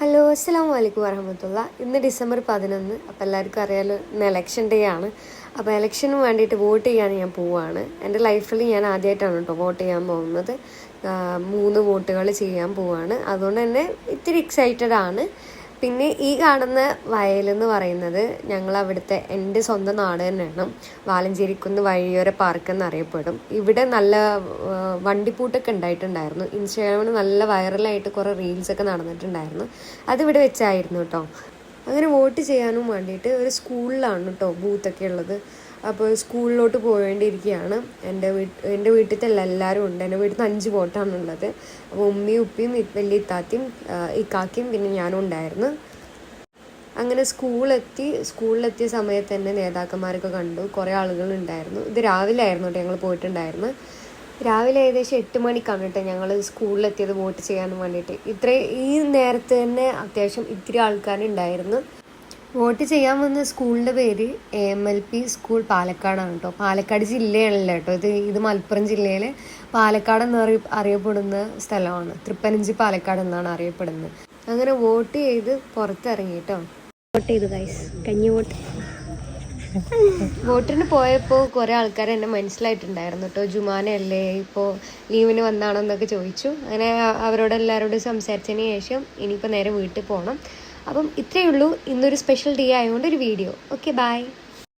Hello അസ്സലാമു അലൈക്കും വറഹമത്തുള്ള. ഇന്ന് ഡിസംബർ 11. അപ്പോൾ എല്ലാവർക്കും അറിയാലോ ഇന്ന് ഇലക്ഷൻ ഡേ ആണ്. അപ്പോൾ ഇലക്ഷന് വേണ്ടിയിട്ട് വോട്ട് ചെയ്യാൻ ഞാൻ പോവുകയാണ്. എൻ്റെ ലൈഫിൽ ഞാൻ ആദ്യമായിട്ടാണ് കേട്ടോ വോട്ട് ചെയ്യാൻ പോകുന്നത്. 3 വോട്ടുകൾ ചെയ്യാൻ പോവുകയാണ്. അതുകൊണ്ട് തന്നെ ഇത്തിരി എക്സൈറ്റഡ് ആണ്. പിന്നെ ഈ കാണുന്ന വയലെന്ന് പറയുന്നത് ഞങ്ങളവിടുത്തെ എൻ്റെ സ്വന്തം നാട് തന്നെയാണ്. വാലഞ്ചേരിക്കുന്ന് വഴിയോര പാർക്ക് എന്നറിയപ്പെടും. ഇവിടെ നല്ല വണ്ടിപ്പൂട്ടൊക്കെ ഉണ്ടായിട്ടുണ്ടായിരുന്നു. ഇൻസ്റ്റാഗ്രാമിൽ നല്ല വൈറലായിട്ട് കുറേ റീൽസൊക്കെ നടന്നിട്ടുണ്ടായിരുന്നു. അതിവിടെ വെച്ചായിരുന്നു കേട്ടോ. അങ്ങനെ വോട്ട് ചെയ്യാനും വേണ്ടിയിട്ട് ഒരു സ്കൂളിലാണ് കേട്ടോ ബൂത്തൊക്കെ ഉള്ളത്. അപ്പോൾ സ്കൂളിലോട്ട് പോവേണ്ടിയിരിക്കുകയാണ്. എൻ്റെ വീട്ടിലത്തെ എല്ലാവരും ഉണ്ട്. എൻ്റെ വീട്ടിൽ നിന്ന് 5 വോട്ടാണുള്ളത്. അപ്പോൾ ഉമ്മയും ഉപ്പയും വലിയ ഇത്താത്തയും ഇക്കാക്കയും പിന്നെ ഞാനും ഉണ്ടായിരുന്നു. അങ്ങനെ സ്കൂളിലെത്തിയ സമയത്ത് തന്നെ നേതാക്കന്മാരൊക്കെ കണ്ടു. കുറേ ആളുകളുണ്ടായിരുന്നു. ഇത് രാവിലെ ആയിരുന്നു കേട്ടോ ഞങ്ങൾ പോയിട്ടുണ്ടായിരുന്നു. രാവിലെ ഏകദേശം 8 മണിക്കാണ് കേട്ടോ ഞങ്ങൾ സ്കൂളിലെത്തിയത് വോട്ട് ചെയ്യാനും വേണ്ടിയിട്ട്. ഈ നേരത്തെ തന്നെ അത്യാവശ്യം ഇത്തിരി ആൾക്കാരുണ്ടായിരുന്നു. വോട്ട് ചെയ്യാൻ വന്ന സ്കൂളിൻ്റെ പേര് AMLP സ്കൂൾ പാലക്കാടാണ് കേട്ടോ. പാലക്കാട് ജില്ലയാണല്ലോ കേട്ടോ ഇത് മലപ്പുറം ജില്ലയിലെ പാലക്കാട് അറിയപ്പെടുന്ന സ്ഥലമാണ്. തൃപ്പനഞ്ചി പാലക്കാട് എന്നാണ് അറിയപ്പെടുന്നത്. അങ്ങനെ വോട്ട് ചെയ്ത് പുറത്തിറങ്ങി കേട്ടോ. വോട്ട് ചെയ്തു ഗൈസ്, കഞ്ഞി വോട്ട്. വോട്ടിന് പോയപ്പോൾ കുറേ ആൾക്കാർ എന്നെ മനസ്സിലായിട്ടുണ്ടായിരുന്നു കേട്ടോ. ജുമാനയല്ലേ, ഇപ്പോൾ ലീവിന് വന്നാണോ എന്നൊക്കെ ചോദിച്ചു. അങ്ങനെ അവരോടെല്ലാവരോടും സംസാരിച്ചതിന് ശേഷം ഇനിയിപ്പോൾ നേരെ വീട്ടിൽ പോകണം. അപ്പം ഇത്രയേ ഉള്ളൂ. ഇന്നൊരു സ്പെഷ്യൽ ഡേ ആയതുകൊണ്ട് ഒരു വീഡിയോ. Okay, by.